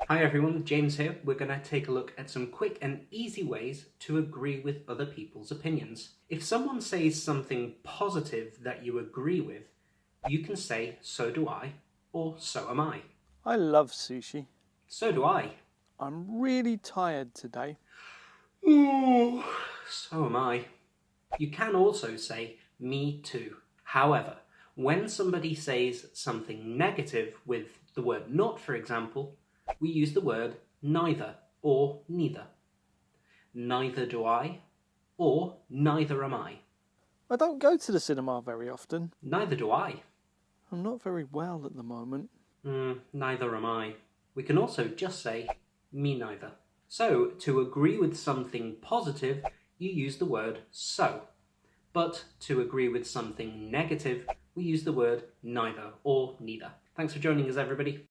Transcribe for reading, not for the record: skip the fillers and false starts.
Hi everyone, James here. We're going to take a look at some quick and easy ways to agree with other people's opinions. If someone says something positive that you agree with, you can say, "So do I," or "So am I." I love sushi. So do I. I'm really tired today. Ooh, so am I. You can also say, "Me too." However, when somebody says something negative with the word not, for example, we use the word neither or neither. Neither do I, or neither am I. I don't go to the cinema very often. Neither do I. I'm not very well at the moment. Neither am I. We can also just say, "Me neither." So, to agree with something positive, you use the word "so." But to agree with something negative, we use the word neither or neither. Thanks for joining us, everybody.